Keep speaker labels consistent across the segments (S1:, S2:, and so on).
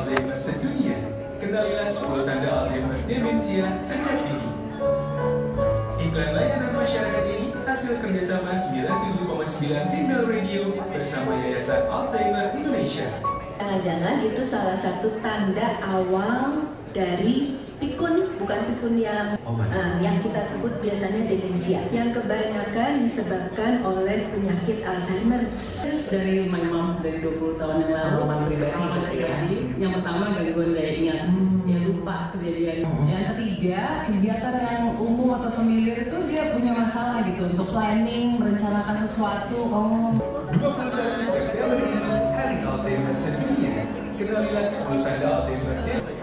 S1: Alzheimer sedunia. Kenalilah 10 tanda Alzheimer demensia sejak dini. Iklan layanan masyarakat ini hasil kerjasama 97,9 Female Radio bersama Yayasan Alzheimer Indonesia.
S2: Jangan-jangan itu salah satu tanda awal dari pikun, bukan pikun yang kita sebut biasanya demensia, yang kebanyakan disebabkan oleh penyakit Alzheimer.
S3: Dari memang dari 20 tahun yang lalu pengalaman pribadi, yang pertama gangguan daya ingat, ya lupa kejadian. Yang ketiga, kegiatan yang umum atau familiar itu dia punya masalah gitu untuk planning, merencanakan sesuatu.
S1: 21 September ini Hari Alzheimer sedunia. Kenalilah 10 tanda Alzheimer demensia.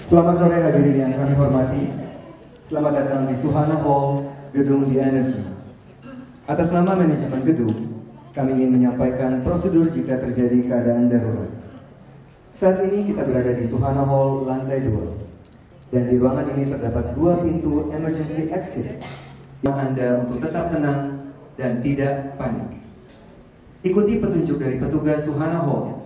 S4: Selamat sore hadirin yang kami hormati. Selamat datang di Suhana Hall, Gedung The Energy. Atas nama manajemen gedung, kami ingin menyampaikan prosedur jika terjadi keadaan darurat. Saat ini kita berada di Suhana Hall lantai 2. Dan di ruangan ini terdapat 2 pintu emergency exit yang Anda untuk tetap tenang dan tidak panik. Ikuti petunjuk dari petugas Suhana Hall.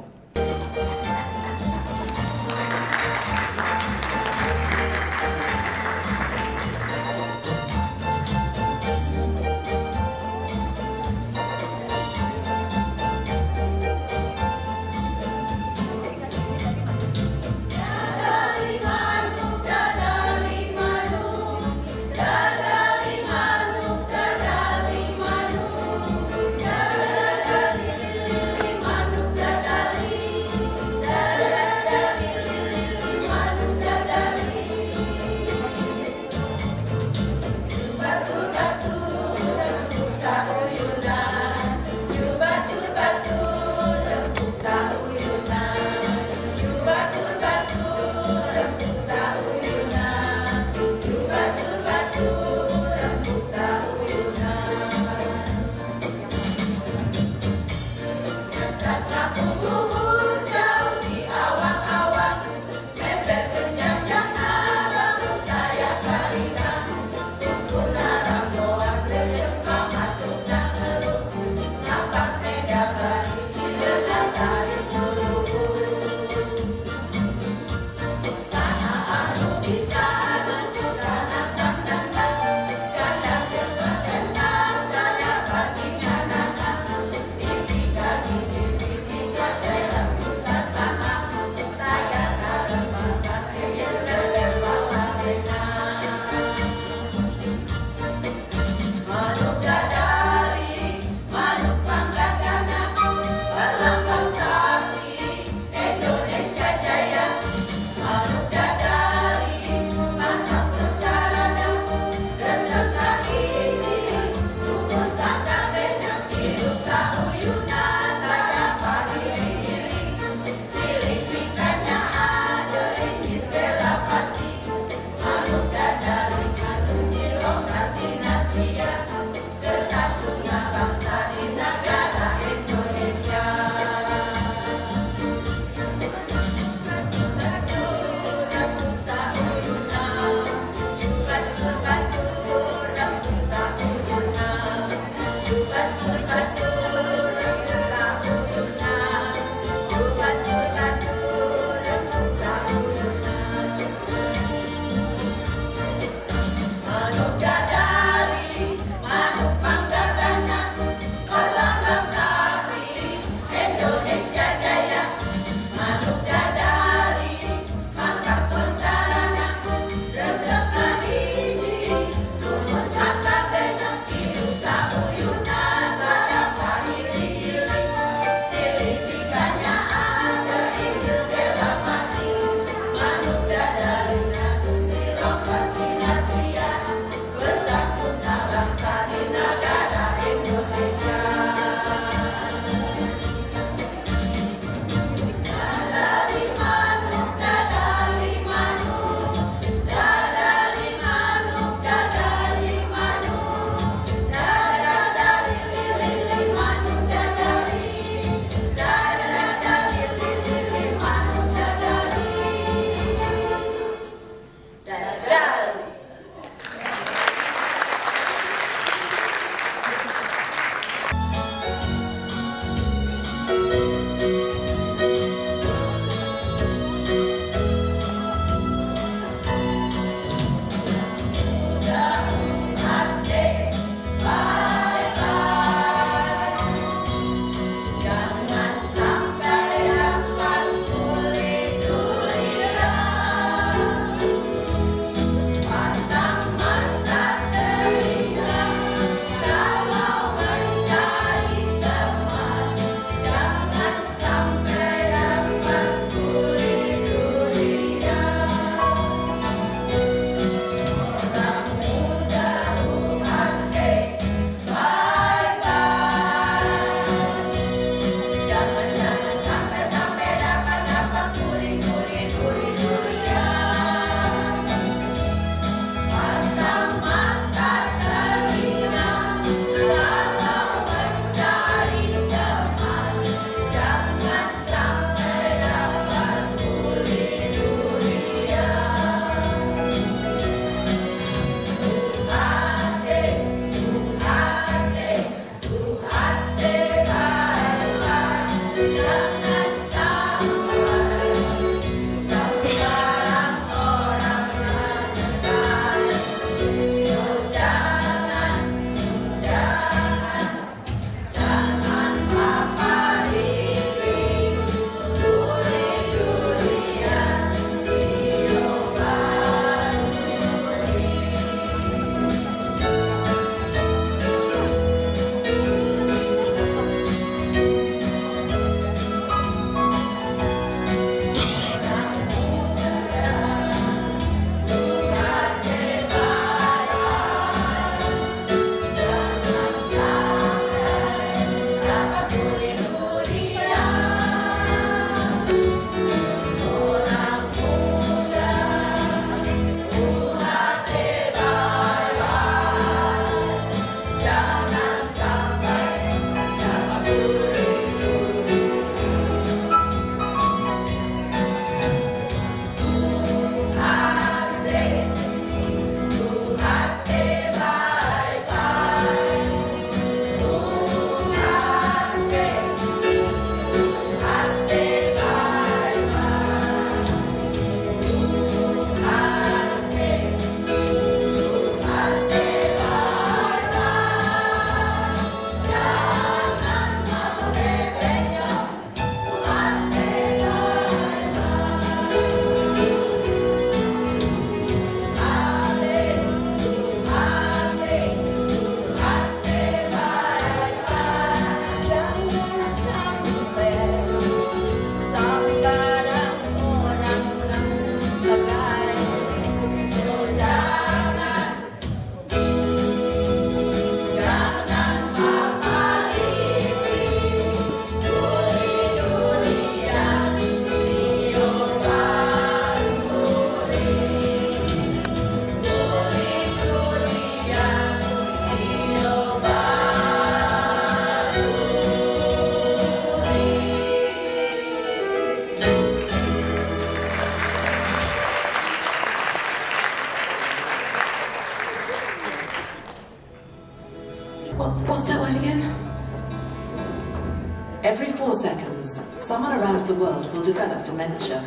S5: Every 4 seconds, someone around the world will develop dementia.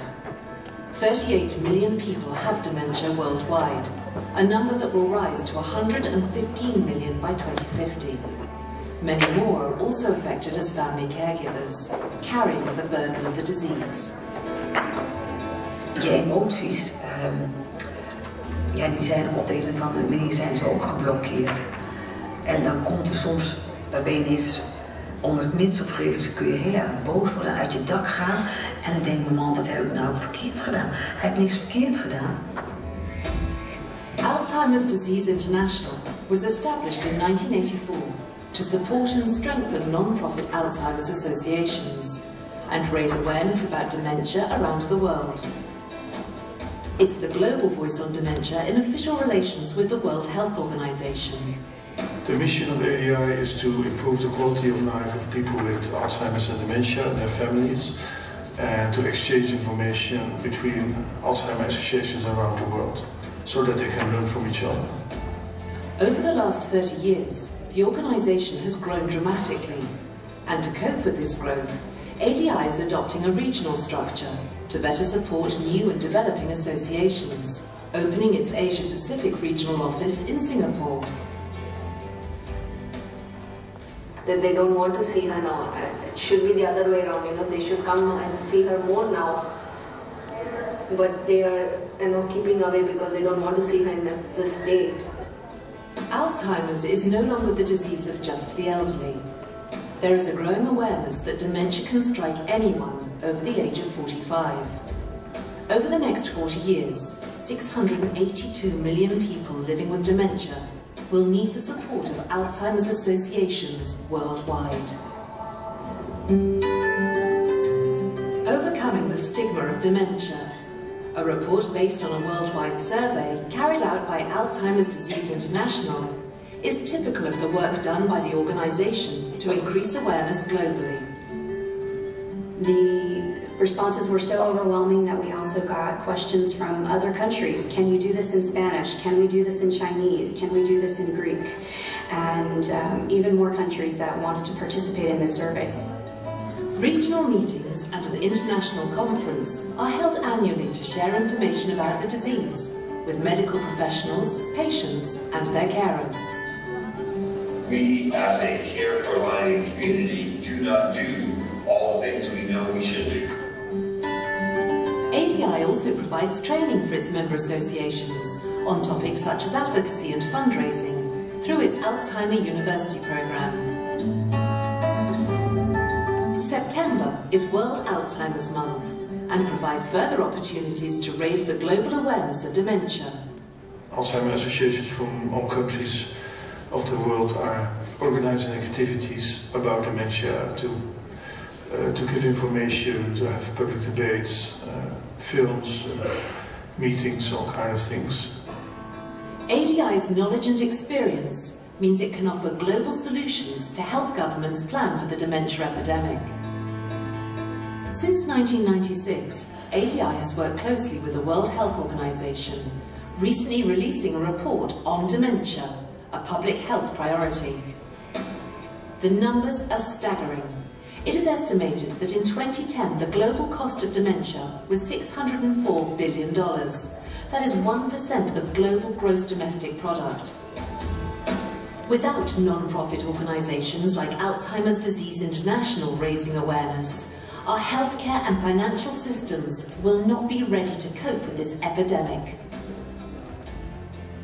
S5: 38 million people have dementia worldwide, a number that will rise to 115 million by 2050. Many more are also affected as family caregivers, carrying the burden of the disease.
S6: Je emoties, die zijn op de een of andere manier zijn ze ook geblokkeerd. En dan komt er soms, dan ben je ineens om het minst of vrees kun je heel erg boos worden, uit je dak gaan. En dan denk je, man, wat heb ik nou verkeerd gedaan? Hij heeft niks verkeerd gedaan.
S5: Alzheimer's Disease International was established in 1984 to support and strengthen non-profit Alzheimer's associations and raise awareness about dementia around the world. It's the global voice on dementia in official relations with the World Health Organization.
S7: The mission of ADI is to improve the quality of life of people with Alzheimer's and dementia and their families, and to exchange information between Alzheimer's associations around the world, so that they can learn from each other.
S5: Over the last 30 years, the organization has grown dramatically, and to cope with this growth, ADI is adopting a regional structure to better support new and developing associations, opening its Asia-Pacific regional office in Singapore.
S8: That they don't want to see her now. It should be the other way around, they should come and see her more now. But they are, keeping away because they don't want to see her in this state.
S5: Alzheimer's is no longer the disease of just the elderly. There is a growing awareness that dementia can strike anyone over the age of 45. Over the next 40 years, 682 million people living with dementia will need the support of Alzheimer's associations worldwide. Overcoming the stigma of dementia. A report based on a worldwide survey carried out by Alzheimer's Disease International is typical of the work done by the organization to increase awareness globally.
S9: The responses were so overwhelming that we also got questions from other countries. Can you do this in Spanish? Can we do this in Chinese? Can we do this in Greek? And even more countries that wanted to participate in this survey.
S5: Regional meetings and an international conference are held annually to share information about the disease with medical professionals, patients and their carers.
S10: We as a care providing community do not do all the things we know we should do.
S5: ADI also provides training for its member associations on topics such as advocacy and fundraising through its Alzheimer University program. September is World Alzheimer's Month and provides further opportunities to raise the global awareness of dementia.
S7: Alzheimer associations from all countries of the world are organizing activities about dementia to give information, to have public debates, films, meetings, all kind of things.
S5: ADI's knowledge and experience means it can offer global solutions to help governments plan for the dementia epidemic. Since 1996, ADI has worked closely with the World Health Organization, recently releasing a report on dementia, a public health priority. The numbers are staggering. It is estimated that in 2010 the global cost of dementia was $604 billion. That is 1% of global gross domestic product. Without non-profit organizations like Alzheimer's Disease International raising awareness, our healthcare and financial systems will not be ready to cope with this epidemic.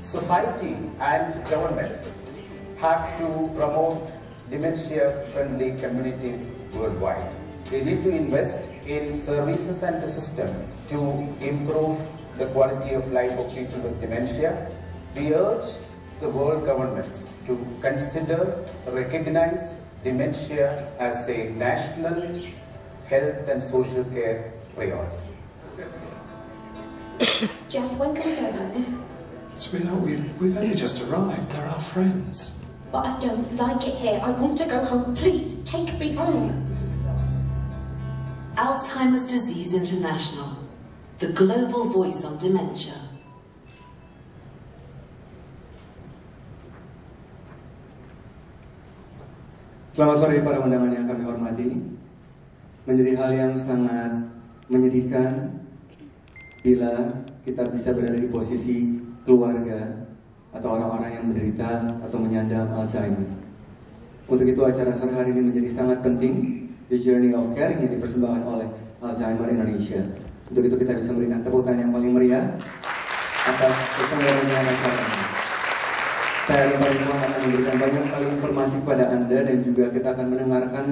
S11: Society and governments have to promote dementia-friendly communities worldwide. They need to invest in services and the system to improve the quality of life of people with dementia. We urge the world governments to consider, recognize dementia as a national health and social care priority.
S12: Jeff, when can we go home?
S13: Sweetheart, we've only just arrived. They're our friends.
S12: But I don't like it here. I want to go home. Please, take me home.
S5: Alzheimer's Disease International, the global voice on dementia.
S4: Selamat sore para undangan yang kami hormati. menjadi hal yang sangat menyedihkan bila kita bisa berada di posisi keluarga atau orang-orang yang menderita atau menyandang Alzheimer. Untuk itu acara sore hari ini menjadi sangat penting, The Journey of Caring yang dipersembahkan oleh Alzheimer Indonesia. Untuk itu kita bisa memberikan tepuk tangan yang paling meriah atas keseluruhannya acara ini. Saya dan Pak Ridwan akan memberikan banyak sekali informasi kepada Anda dan juga kita akan mendengarkan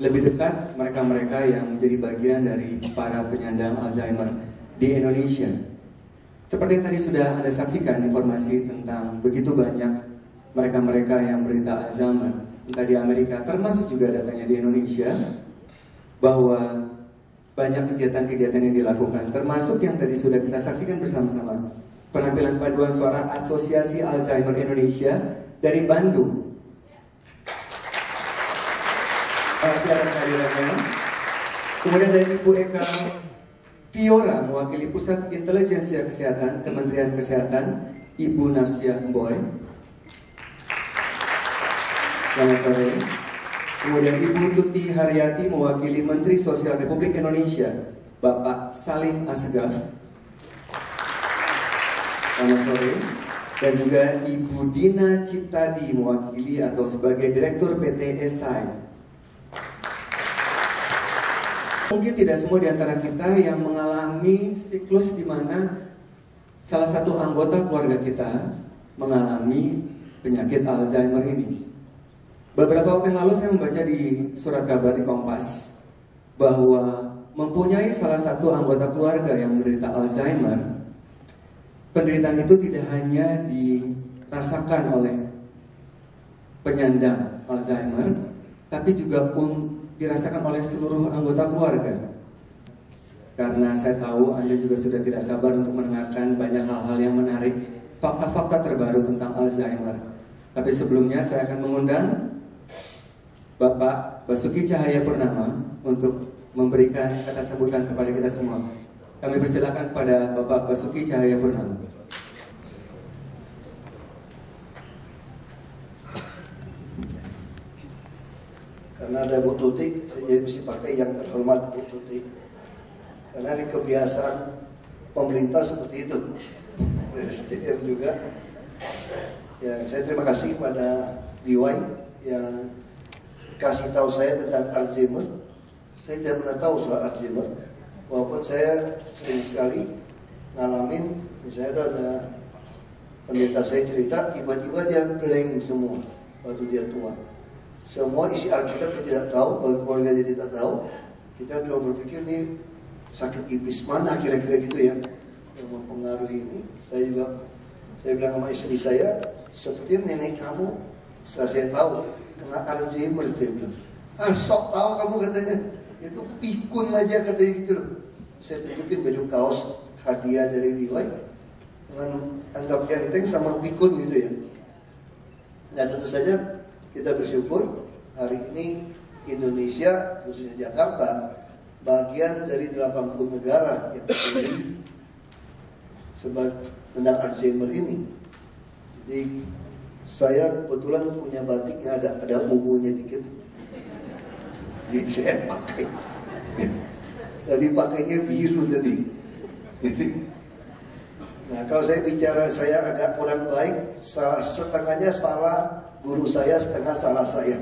S4: lebih dekat mereka-mereka yang menjadi bagian dari para penyandang Alzheimer di Indonesia. Seperti yang tadi sudah Anda saksikan informasi tentang begitu banyak mereka-mereka yang menderita Alzheimer, entah di Amerika, termasuk juga datanya di Indonesia, bahwa banyak kegiatan-kegiatan yang dilakukan, termasuk yang tadi sudah kita saksikan bersama-sama. Penampilan paduan suara Asosiasi Alzheimer Indonesia dari Bandung. Terima kasih atas kehadirannya. Kemudian dari Ibu Eka Fiora mewakili Pusat Intelijensia Kesehatan Kementerian Kesehatan, Ibu Nasya Boy. Selamat sore. Kemudian Ibu Tuti Haryati mewakili Menteri Sosial Republik Indonesia, Bapak Salim Asegaf. Selamat sore. Dan juga Ibu Dina Ciptadi mewakili atau sebagai Direktur PT ESAI. Mungkin tidak semua di antara kita yang mengalami siklus di mana salah satu anggota keluarga kita mengalami penyakit Alzheimer ini. Beberapa waktu yang lalu saya membaca di surat kabar di Kompas bahwa mempunyai salah satu anggota keluarga yang menderita Alzheimer, penderitaan itu tidak hanya dirasakan oleh penyandang Alzheimer, tapi juga dirasakan oleh seluruh anggota keluarga. Karena saya tahu Anda juga sudah tidak sabar untuk mendengarkan banyak hal-hal yang menarik, fakta-fakta terbaru tentang Alzheimer. Tapi sebelumnya saya akan mengundang Bapak Basuki Cahayapurnama untuk memberikan kata sambutan kepada kita semua. Kami persilakan pada Bapak Basuki Cahayapurnama.
S14: Karena ada Bu Tuti, saya jadi mesti pakai yang terhormat Bu Tuti. Karena ini kebiasaan pemerintah seperti itu. SDM juga. Ya, saya terima kasih pada DIY yang kasih tahu saya tentang Alzheimer. Saya tidak pernah tahu soal Alzheimer. Walaupun saya sering sekali ngalamin, misalnya itu ada pendeta saya cerita, tiba-tiba dia blank semua waktu dia tua. Semua isi Alkitab kita tidak tahu, keluarga dia tidak tahu. Kita cuma berpikir nih sakit iblis mana kira-kira gitu ya yang mempengaruhi ini. Saya bilang sama istri saya, seperti nenek kamu. Setelah saya tahu kena Alzheimer, dia bilang, sok tahu kamu katanya, itu pikun aja katanya gitu loh. Saya tunjukin baju kaos hadiah dari DIY dengan anggap enteng sama pikun gitu ya. Nah tentu saja kita bersyukur hari ini Indonesia, khususnya Jakarta, bagian dari 80 negara yang peduli tentang Alzheimer ini. Jadi saya kebetulan punya batik yang ada ungunya dikit. Jadi saya pakai. Tadi pakainya biru tadi. Nah kalau saya bicara saya agak kurang baik, setengahnya salah guru saya, setengah salah saya.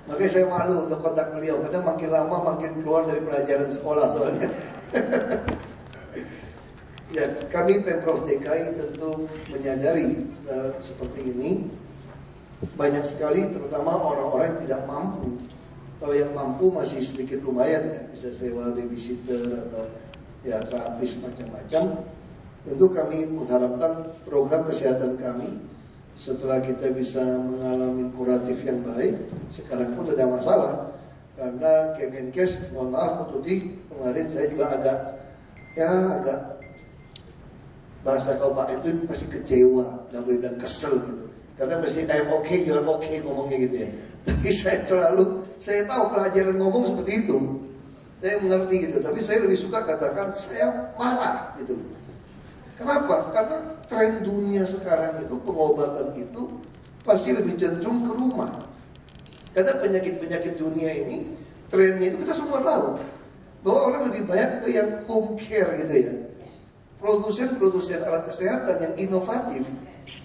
S14: Makanya saya malu untuk kontak beliau, karena makin lama makin keluar dari pelajaran sekolah soalnya. Ya, kami Pemprov DKI tentu menyadari seperti ini. Banyak sekali terutama orang-orang yang tidak mampu. Kalau yang mampu masih sedikit lumayan ya, bisa sewa babysitter atau ya terapis macam-macam. Tentu kami mengharapkan program kesehatan kami setelah kita bisa mengalami kuratif yang baik, sekarang pun tidak ada masalah. Karena Kemenkes, mohon maaf Bu Tuti, kemarin saya juga agak bahasa kau Pak itu pasti kecewa, nggak boleh bilang kesel gitu. Karena mesti I'm okay, you're okay ngomongnya gitu ya. Tapi saya tahu pelajaran ngomong seperti itu, saya mengerti gitu. Tapi saya lebih suka katakan saya marah gitu. Kenapa? Karena tren dunia sekarang itu pengobatan itu pasti lebih cenderung ke rumah. Karena penyakit-penyakit dunia ini trennya itu kita semua tahu bahwa orang lebih banyak ke yang home care gitu ya. Produsen alat kesehatan yang inovatif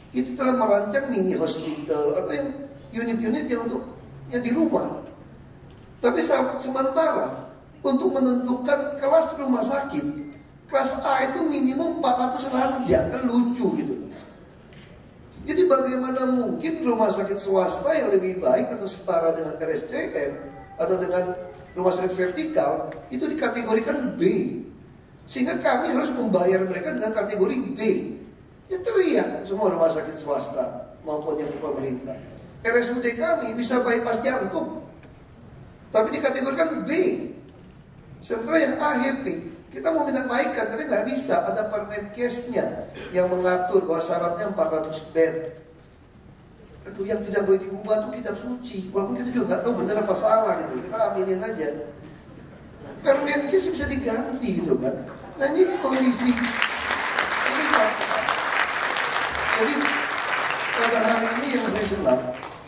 S14: itu telah merancang mini hospital atau yang unit-unit yang untuk yang di rumah. Tapi sementara untuk menentukan kelas rumah sakit, kelas A itu minimum 400 ranjang, kan lucu gitu. Jadi bagaimana mungkin rumah sakit swasta yang lebih baik atau setara dengan RSCM atau dengan rumah sakit vertikal itu dikategorikan B, sehingga kami harus membayar mereka dengan kategori B. Ya teriak semua rumah sakit swasta maupun yang pemerintah. RSUD kami bisa bypass jantung, tapi dikategorikan B. Sementara yang A happy, kita mau minta naikkan, tapi nggak bisa. Ada permen case-nya yang mengatur bahwa syaratnya 400 bed. Aduh, yang tidak boleh diubah itu kitab suci. Walaupun kita juga nggak tahu benar apa salah gitu. Kita aminin aja. Permen case bisa diganti gitu kan. Nah ini kondisi. Jadi pada hari ini yang saya senang,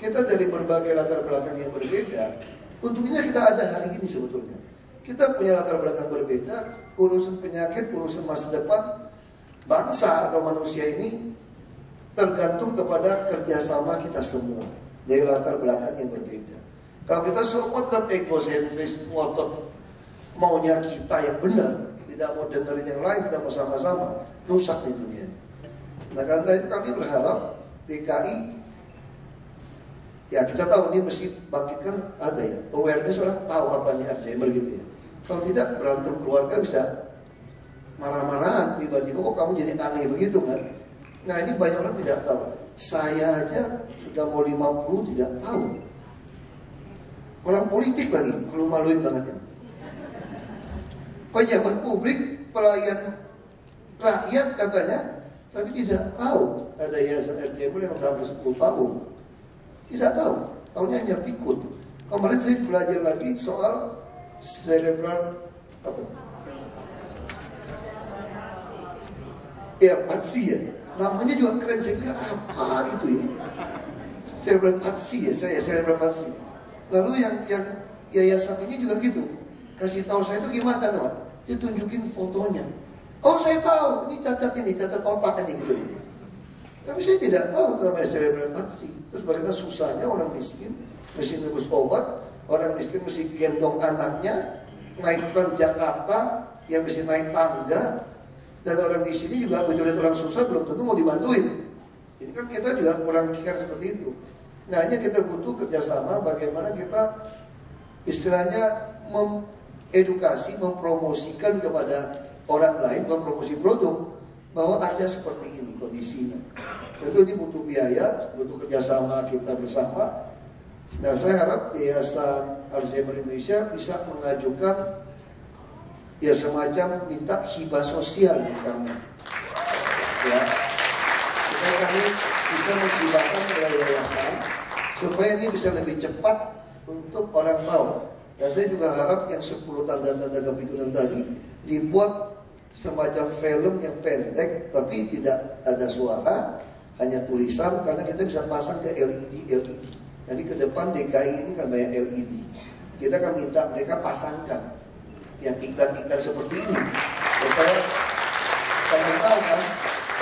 S14: kita dari berbagai latar belakang yang berbeda. Untungnya kita ada hari ini sebetulnya. Kita punya latar belakang berbeda, urusan penyakit, urusan masa depan bangsa atau manusia ini tergantung kepada kerjasama kita semua dari latar belakang yang berbeda. Kalau kita semua tetap egosentris, ngotot maunya kita yang benar, tidak mau dengerin yang lain, tidak mau sama-sama, rusak di dunia ini. Nah karena itu kami berharap DKI, ya kita tahu ini mesti bangkitkan ada ya awareness, orang tahu apanya Alzheimer gitu ya. Kalau tidak berantem keluarga bisa marah-marahan tiba-tiba, kok kamu jadi aneh begitu kan. Nah ini banyak orang tidak tahu. Saya aja sudah mau 50 tidak tahu. Orang politik lagi, malu-maluin banget ini. Pejabat publik, pelayan rakyat katanya, tapi tidak tahu ada yayasan Alzheimer yang sudah hampir 10 tahun. Tidak tahu, tahunya hanya pikun. Kemarin saya belajar lagi soal cerebral apa? Ya palsy ya. Namanya juga keren, saya pikir apa gitu ya. Cerebral palsy ya, saya cerebral palsy. Lalu yang yayasan ini juga gitu. Kasih tahu saya itu gimana loh? Dia tunjukin fotonya. Oh saya tahu, ini cacat otak ini gitu. Tapi saya tidak tahu namanya cerebral palsy. Terus bagaimana susahnya orang miskin mesti nebus obat, orang miskin mesti gendong anaknya naik Transjakarta yang mesti naik tangga, dan orang di sini juga begitu lihat orang susah belum tentu mau dibantuin. Ini kan kita juga kurang care seperti itu. Nah hanya kita butuh kerjasama bagaimana kita istilahnya mengedukasi, mempromosikan kepada orang lain, mempromosi produk bahwa ada seperti ini kondisinya. Tentu ini butuh biaya, butuh kerjasama kita bersama. Nah saya harap Yayasan Alzheimer Indonesia bisa mengajukan ya semacam minta hibah sosial di kami, ya, supaya kami bisa menghibahkan ke yayasan supaya ini bisa lebih cepat untuk orang tahu. Dan saya juga harap yang 10 tanda-tanda kepikunan tadi dibuat semacam film yang pendek tapi tidak ada suara, hanya tulisan, karena kita bisa pasang ke LED. Jadi ke depan DKI ini kan banyak LED. Kita akan minta mereka pasangkan yang iklan-iklan seperti ini supaya kamu tahu kan,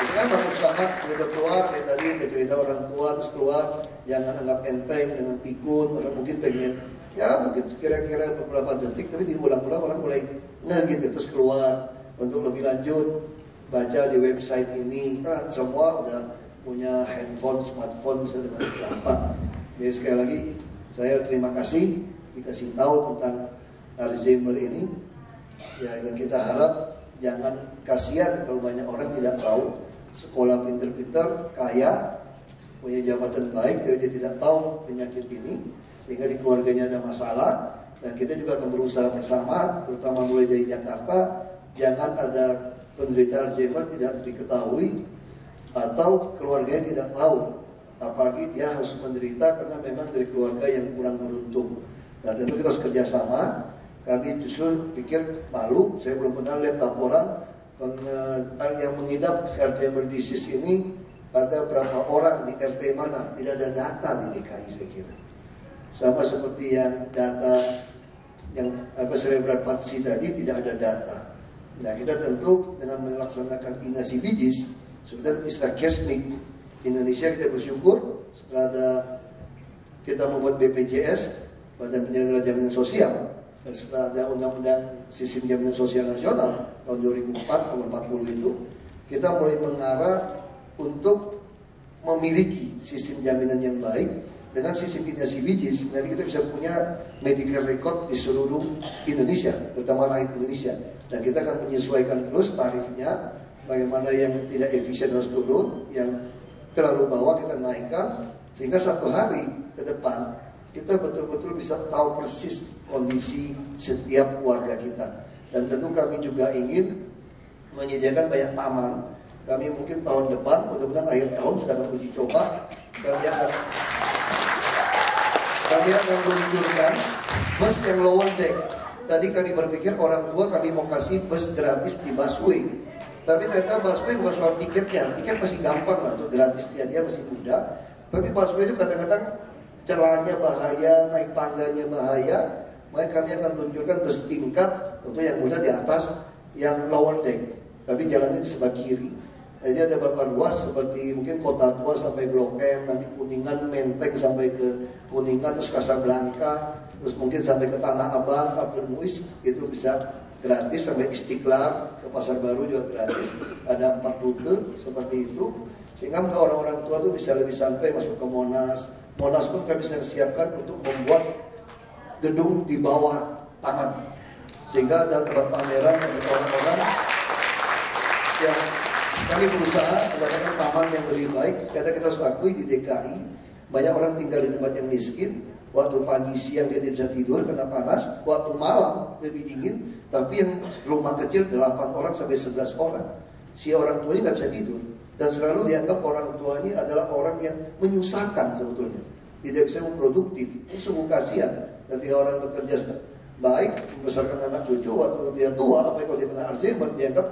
S14: itu kan bagus banget begitu keluar kayak tadi cerita orang tua terus keluar, jangan anggap enteng dengan pikun. Orang mungkin pengen ya mungkin kira-kira beberapa detik tapi diulang-ulang orang mulai gitu, terus keluar. Untuk lebih lanjut baca di website ini kan semua udah punya handphone, smartphone, bisa dengan gampang. Jadi sekali lagi saya terima kasih dikasih tahu tentang Alzheimer ini. Ya yang kita harap jangan kasihan kalau banyak orang tidak tahu. Sekolah pinter-pinter, kaya, punya jabatan baik, tapi dia tidak tahu penyakit ini sehingga di keluarganya ada masalah. Dan kita juga akan berusaha bersama, terutama mulai dari Jakarta, jangan ada penderita Alzheimer tidak diketahui atau keluarganya tidak tahu. Apalagi dia harus menderita karena memang dari keluarga yang kurang beruntung. Nah tentu kita harus kerjasama. Kami justru pikir malu, saya belum pernah lihat laporan yang mengidap Alzheimer disease ini ada berapa orang di RT mana, tidak ada data di DKI saya kira. Sama seperti yang data yang cerebral palsy tadi tidak ada data. Nah, kita tentu dengan melaksanakan INASI-BIJIS, sebenarnya istilah CASMIC, Indonesia kita bersyukur setelah kita membuat BPJS, Badan Penyelenggara Jaminan Sosial, dan setelah ada Undang-Undang Sistem Jaminan Sosial Nasional tahun 2004 nomor 40 itu, kita mulai mengarah untuk memiliki sistem jaminan yang baik. Dengan sistem INASI-BIJIS, nanti kita bisa punya medical record di seluruh Indonesia, terutama rakyat Indonesia. Dan kita akan menyesuaikan terus tarifnya, bagaimana yang tidak efisien harus turun, yang terlalu bawah kita naikkan, sehingga satu hari ke depan kita betul-betul bisa tahu persis kondisi setiap warga kita. Dan tentu kami juga ingin menyediakan banyak taman. Kami mungkin tahun depan, mudah-mudahan akhir tahun sudah akan uji coba, kami akan meluncurkan bus yang lower deck. Tadi kami berpikir orang tua kami mau kasih bus gratis di busway. Tapi ternyata busway bukan soal tiketnya. Tiket masih gampang lah untuk gratisnya, dia masih mudah. Tapi busway itu kadang-kadang celahnya bahaya, naik tangganya bahaya. Maka kami akan luncurkan bus tingkat untuk yang mudah di atas, yang lower deck. Tapi jalannya di sebelah kiri. Jadi ada beberapa ruas seperti mungkin Kota Tua sampai Blok M, nanti Kuningan, Menteng sampai ke Kuningan, terus Kasablanka, terus mungkin sampai ke Tanah Abang, Abdul Muiz, itu bisa gratis, sampai Istiqlal, ke Pasar Baru juga gratis. Ada 4 rute seperti itu, sehingga orang-orang tua tuh bisa lebih santai masuk ke Monas. Monas pun kami bisa siapkan untuk membuat gedung di bawah taman, sehingga ada tempat pameran untuk orang-orang yang kami berusaha mendapatkan taman yang lebih baik. Karena kita harus akui di DKI banyak orang tinggal di tempat yang miskin. Waktu pagi siang dia tidak bisa tidur karena panas, waktu malam lebih dingin. Tapi yang rumah kecil 8 orang sampai 11 orang, si orang tuanya nggak bisa tidur. Dan selalu dianggap orang tuanya adalah orang yang menyusahkan sebetulnya, tidak bisa produktif. Ini sungguh kasihan. Ketika orang bekerja baik, membesarkan anak cucu, waktu dia tua, apa kalau dia kena Alzheimer, dianggap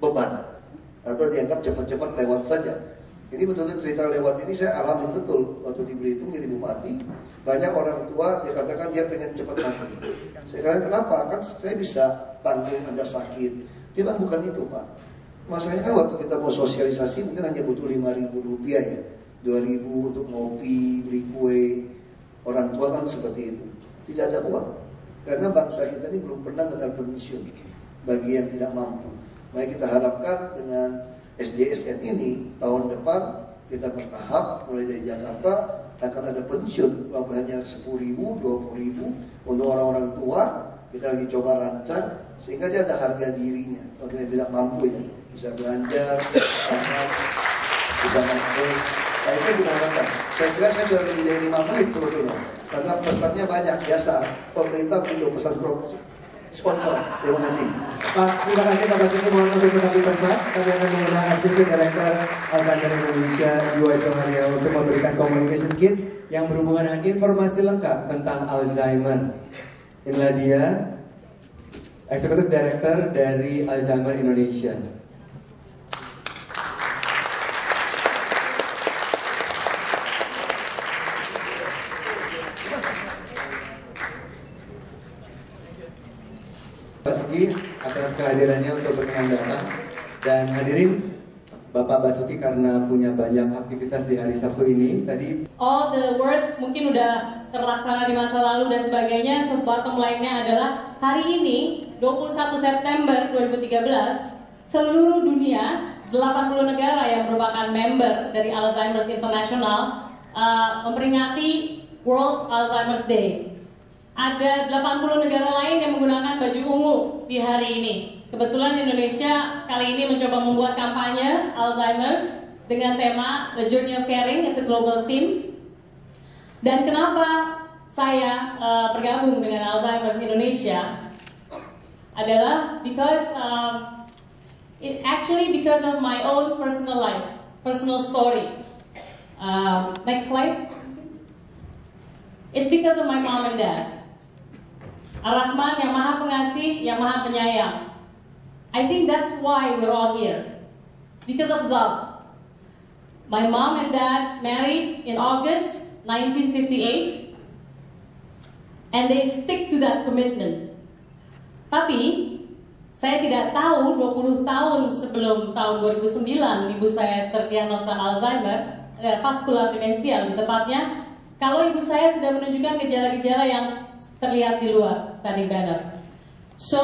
S14: beban. Atau dianggap cepat-cepat lewat saja. Ini betul-betul cerita lewat ini saya alamin betul. Waktu di Belitung jadi bupati, banyak orang tua dia katakan dia pengen cepat mati. Saya katakan kenapa? Kan saya bisa tanggung Anda sakit. Dia bilang bukan itu Pak. Masalahnya kan waktu kita mau sosialisasi mungkin hanya butuh 5.000 rupiah ya. 2.000 untuk ngopi, beli kue. Orang tua kan seperti itu. Tidak ada uang. Karena bangsa kita ini belum pernah kenal pensiun bagi yang tidak mampu. Maka kita harapkan dengan SJSN ini tahun depan kita bertahap mulai dari Jakarta akan ada pensiun walaupun hanya 10.000, 20.000 untuk orang-orang tua. Kita lagi coba rancang sehingga dia ada harga dirinya. Kalau dia tidak mampu ya bisa belanja, bisa mampus. Nah itu kita harapkan. Saya kira saya sudah lebih dari 5 menit sebetulnya karena pesannya banyak. Biasa pemerintah begitu pesan sponsor. Terima kasih
S4: Pak. Terima kasih Pak Basuki. Mohon untuk tetap di tempat. Kami akan menggunakan Assistant Director Alzheimer Indonesia Yuwaisel Maria untuk memberikan communication kit yang berhubungan dengan informasi lengkap tentang Alzheimer. Inilah dia Executive Director dari Alzheimer Indonesia. Basuki atas kehadirannya untuk berkenan datang. Dan hadirin, Bapak Basuki karena punya banyak aktivitas di hari Sabtu ini tadi.
S15: All the words mungkin udah terlaksana di masa lalu dan sebagainya. So bottom line-nya adalah hari ini 21 September 2013 seluruh dunia 80 negara yang merupakan member dari Alzheimer's International memperingati World Alzheimer's Day. Ada 80 negara lain yang menggunakan baju ungu di hari ini. Kebetulan Indonesia kali ini mencoba membuat kampanye Alzheimer's dengan tema The Journey of Caring, it's a global theme. Dan kenapa saya bergabung dengan Alzheimer's Indonesia adalah because because of my own personal life, personal story. Next slide. It's because of my mom and dad. Ar-Rahman yang maha pengasih, yang maha penyayang. I think that's why we're all here. Because of love. My mom and dad married in August 1958. and they stick to that commitment. Tapi saya tidak tahu 20 tahun sebelum tahun 2009 ibu saya terdiagnosa Alzheimer, vascular dementia lebih tepatnya, kalau ibu saya sudah menunjukkan gejala-gejala yang terlihat di luar study banner. So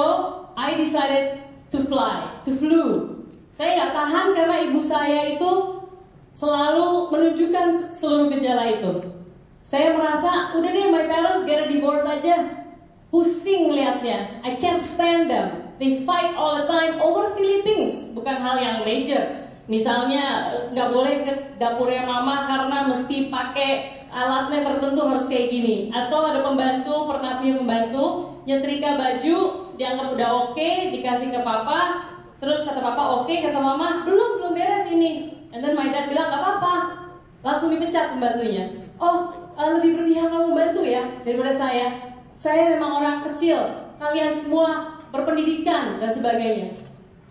S15: I decided to flew. Saya nggak tahan karena ibu saya itu selalu menunjukkan seluruh gejala itu. Saya merasa, udah deh, my parents get a divorce aja. Pusing liatnya, I can't stand them. They fight all the time over silly things, bukan hal yang major. Misalnya nggak boleh ke dapurnya mama karena mesti pakai alatnya tertentu harus kayak gini. Atau ada pembantu, pernah punya pembantu nyetrika baju, dianggap udah oke, dikasih ke papa. Terus kata papa oke, kata mama belum beres ini. And then my dad bilang gak apa-apa, langsung dipecat pembantunya. Oh, lebih berpihak kamu bantu ya daripada saya. Saya memang orang kecil, kalian semua berpendidikan dan sebagainya.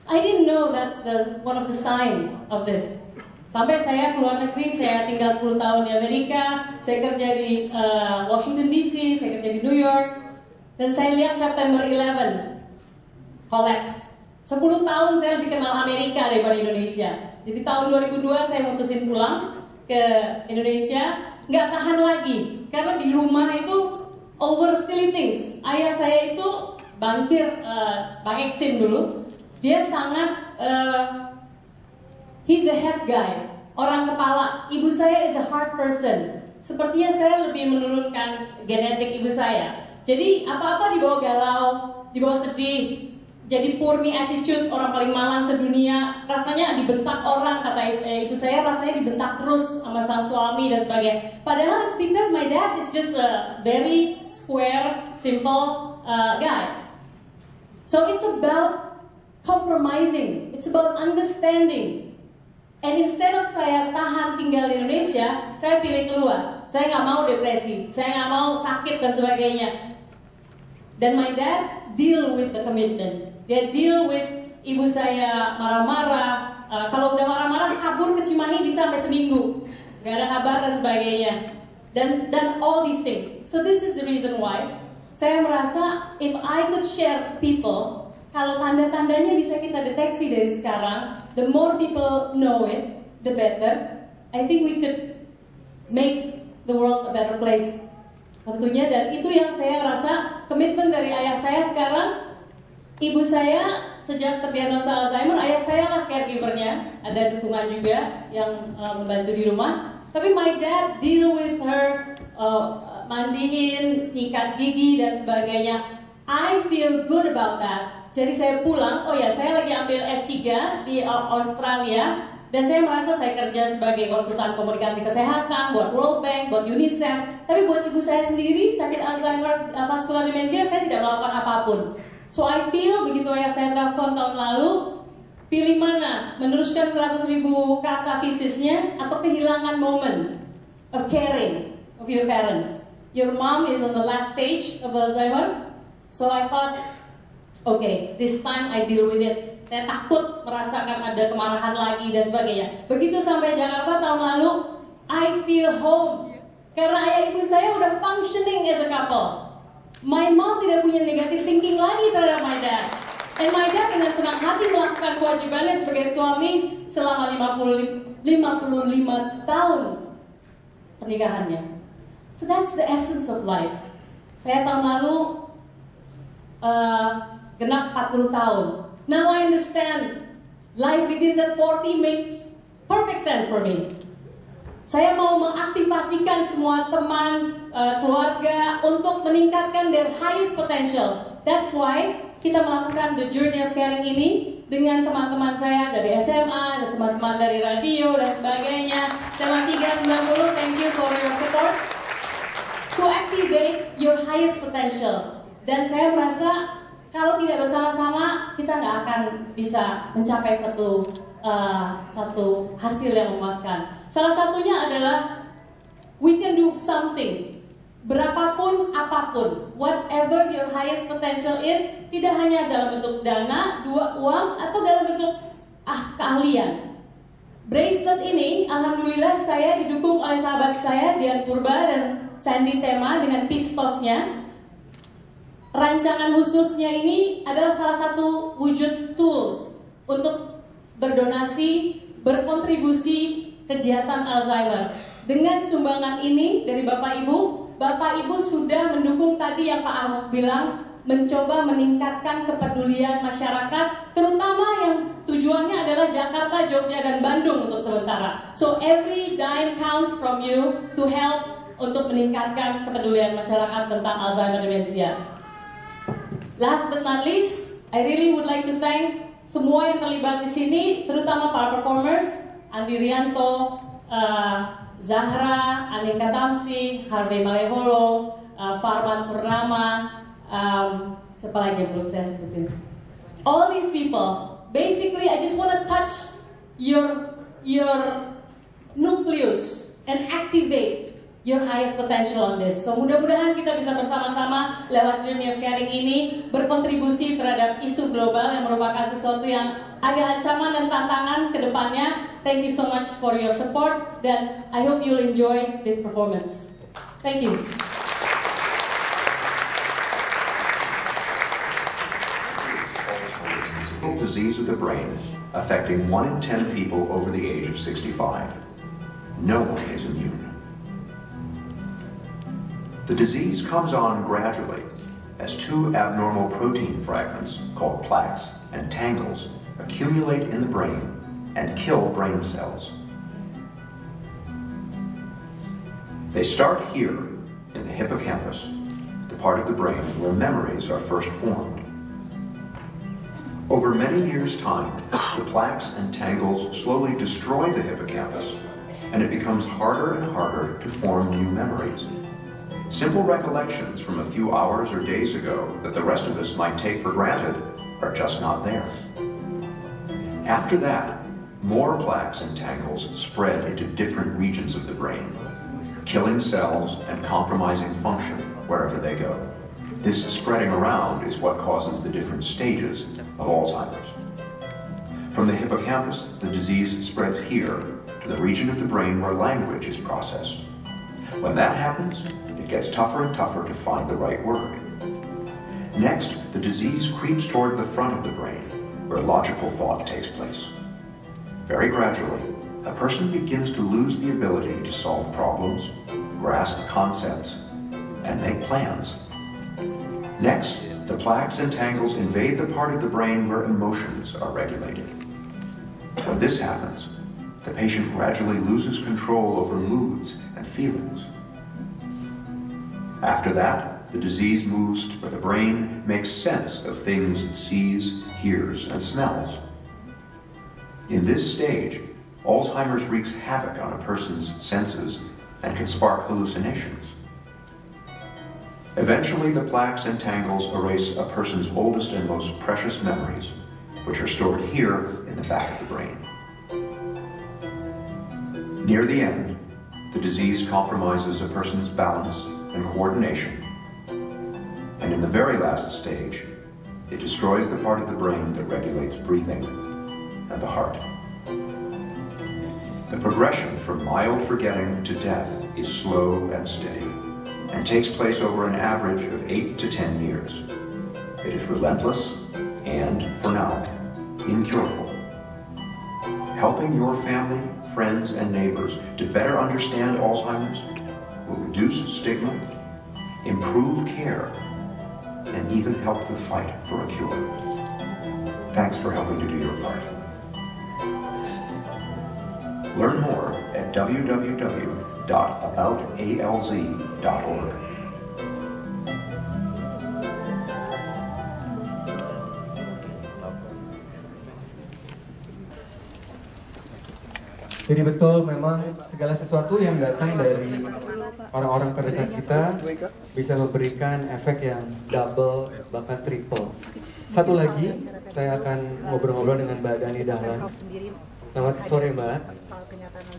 S15: I didn't know that's one of the signs of this. Sampai saya keluar negeri, saya tinggal 10 tahun di Amerika, saya kerja di Washington DC, saya kerja di New York, dan saya lihat September 11 collapse. 10 tahun saya lebih kenal Amerika daripada Indonesia. Jadi tahun 2002 saya mutusin pulang ke Indonesia, nggak tahan lagi karena di rumah itu over silly things. Ayah saya itu bankir, Bang Eksim dulu, dia sangat he's a head guy, orang kepala. Ibu saya is a heart person. Sepertinya saya lebih menurunkan genetik ibu saya. Jadi apa-apa dibawa galau, dibawa sedih. Jadi poor me attitude, orang paling malang sedunia. Rasanya dibentak orang, kata ibu saya, rasanya dibentak terus sama sang suami dan sebagainya. Padahal it's because my dad is just a very square, simple guy. So it's about compromising, it's about understanding. And instead of saya tahan tinggal di Indonesia, saya pilih keluar. Saya nggak mau depresi, saya nggak mau sakit dan sebagainya. Dan my dad deal with the commitment. Dia deal with ibu saya marah-marah. Kalau udah marah-marah kabur ke Cimahi bisa sampai seminggu, nggak ada kabar dan sebagainya. Dan all these things. So this is the reason why saya merasa if I could share to people, kalau tanda-tandanya bisa kita deteksi dari sekarang, the more people know it, the better. I think we could make the world a better place. Tentunya, dan itu yang saya rasa komitmen dari ayah saya sekarang. Ibu saya sejak terdiagnosa Alzheimer, ayah saya lah caregivernya, ada dukungan juga yang membantu di rumah. Tapi my dad deal with her, mandiin, nyikat gigi dan sebagainya. I feel good about that. Jadi saya pulang, oh ya saya lagi ambil S3 di Australia, dan saya merasa saya kerja sebagai konsultan komunikasi kesehatan buat World Bank, buat UNICEF. Tapi buat ibu saya sendiri sakit Alzheimer, vascular dementia, saya tidak melakukan apapun. So I feel begitu ayah saya telepon tahun lalu, pilih mana? Meneruskan 100.000 kata tesisnya atau kehilangan moment of caring of your parents. Your mom is on the last stage of Alzheimer. So I thought, okay, this time I deal with it. Saya takut merasakan ada kemarahan lagi dan sebagainya. Begitu sampai Jakarta tahun lalu, I feel home. Karena ayah ibu saya udah functioning as a couple. My mom tidak punya negative thinking lagi terhadap my dad. And my dad dengan senang hati melakukan kewajibannya sebagai suami selama 55 tahun pernikahannya. So that's the essence of life. Saya tahun lalu genap 40 tahun. Now I understand life begins at 40 makes perfect sense for me. Saya mau mengaktifasikan semua teman, keluarga untuk meningkatkan their highest potential. That's why kita melakukan The Journey of Caring ini dengan teman-teman saya dari SMA, dan teman-teman dari radio dan sebagainya. SMA 390, thank you for your support. To activate your highest potential. Dan saya merasa kalau tidak bersama-sama kita nggak akan bisa mencapai satu hasil yang memuaskan. Salah satunya adalah we can do something, berapapun apapun, whatever your highest potential is, tidak hanya dalam bentuk dana, uang, atau dalam bentuk keahlian. Bracelet ini, alhamdulillah saya didukung oleh sahabat saya Dian Purba dan Sandy Tema dengan pistosnya. rancangan khususnya ini adalah salah satu wujud tools untuk berdonasi, berkontribusi kegiatan Alzheimer. Dengan sumbangan ini dari Bapak Ibu sudah mendukung tadi yang Pak Ahmad bilang, mencoba meningkatkan kepedulian masyarakat, terutama yang tujuannya adalah Jakarta, Jogja, dan Bandung untuk sementara. So every dime counts from you to help untuk meningkatkan kepedulian masyarakat tentang Alzheimer demensia. Last but not least, I really would like to thank semua yang terlibat di sini, terutama para performers, Andi Rianto, Zahra, Aninka Tamsi, Harvey Maleholo, Farman Purnama, siapa lagi yang belum saya sebutin? All these people, basically I just want to touch your nucleus and activate your highest potential on this. So mudah-mudahan kita bisa bersama-sama lewat Journey of Caring ini berkontribusi terhadap isu global yang merupakan sesuatu yang agak ancaman dan tantangan ke depannya. Thank you so much for your support dan I hope you'll enjoy this performance. Thank you.
S16: Disease of the brain affecting 1 in 10 people over the age of 65. No one is immune. The disease comes on gradually as 2 abnormal protein fragments called plaques and tangles accumulate in the brain and kill brain cells. They start here in the hippocampus, the part of the brain where memories are first formed. Over many years' time, the plaques and tangles slowly destroy the hippocampus, and it becomes harder and harder to form new memories. Simple recollections from a few hours or days ago that the rest of us might take for granted are just not there. After that, more plaques and tangles spread into different regions of the brain, killing cells and compromising function wherever they go. This spreading around is what causes the different stages of Alzheimer's. From the hippocampus, the disease spreads here to the region of the brain where language is processed. When that happens, it gets tougher and tougher to find the right word. Next, the disease creeps toward the front of the brain, where logical thought takes place. Very gradually, a person begins to lose the ability to solve problems, grasp concepts, and make plans. Next, the plaques and tangles invade the part of the brain where emotions are regulated. When this happens, the patient gradually loses control over moods and feelings. After that, the disease moves to where the brain makes sense of things it sees, hears, and smells. In this stage, Alzheimer's wreaks havoc on a person's senses and can spark hallucinations. Eventually, the plaques and tangles erase a person's oldest and most precious memories, which are stored here in the back of the brain. Near the end, the disease compromises a person's balance and coordination. And in the very last stage, it destroys the part of the brain that regulates breathing and the heart. The progression from mild forgetting to death is slow and steady, and takes place over an average of 8 to 10 years. It is relentless and, for now, incurable. Helping your family, friends, and neighbors to better understand Alzheimer's will reduce stigma, improve care, and even help the fight for a cure. Thanks for helping to do your part. Learn more at www.aboutalz.org.
S4: Jadi betul, memang segala sesuatu yang datang dari orang-orang terdekat kita bisa memberikan efek yang double, bahkan triple. Satu lagi, saya akan ngobrol-ngobrol dengan Mbak Dani Dahlan.
S17: Selamat sore Mbak.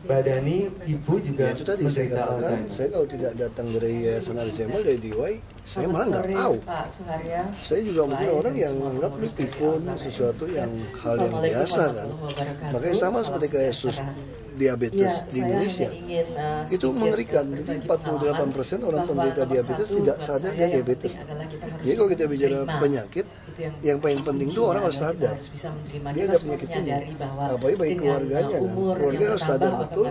S17: Mbak Dani, Ibu juga
S18: itu tadi saya katakan, saya kalau tidak datang dari Yayasan Alzheimer dari DIY, saya malah nggak tahu. Saya juga mungkin orang yang menganggap ini pikun sesuatu yang hal yang biasa kan. Makanya sama seperti kasus diabetes di Indonesia itu mengerikan. Jadi 48% orang penderita diabetes tidak sadar dia diabetes. Jadi kalau kita bicara penyakit, yang paling penting itu orang harus sadar dia ada penyakit ini. Apalagi bagi keluarganya kan, keluarga harus sadar betul.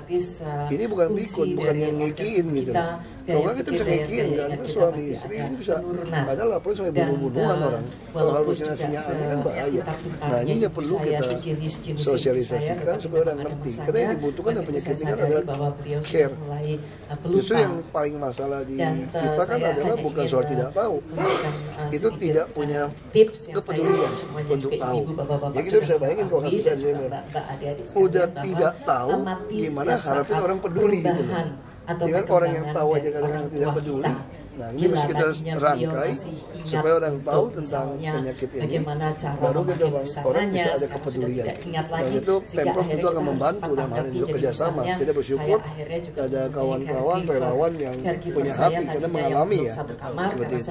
S18: Ini bukan pikun, bukan yang ngekiin gitu. Kalau kan kita bisa ngekiin kan, suami istri ini bisa ada laporan sampai bunuh-bunuhan orang. Kalau halusinasinya aneh kan bahaya. Nah ini yang perlu kita sosialisasikan supaya orang ngerti. Karena yang dibutuhkan dan penyakit ini kan adalah care. Justru yang paling masalah di kita kan adalah bukan soal tidak tahu, itu tidak punya kepedulian untuk tahu. Jadi kita bisa bayangin kalau kasus Alzheimer udah tidak tahu, gimana harapin orang peduli gitu loh. Dengan orang yang tahu aja kadang-kadang tidak peduli. Nah ini harus kita rangkai supaya orang tahu tentang penyakit ini, baru kita orang bisa ada kepedulian. Dan itu Pemprov itu akan membantu dalam hal ini kerjasama. Kita bersyukur ada kawan-kawan relawan yang punya hati karena mengalami ya seperti itu.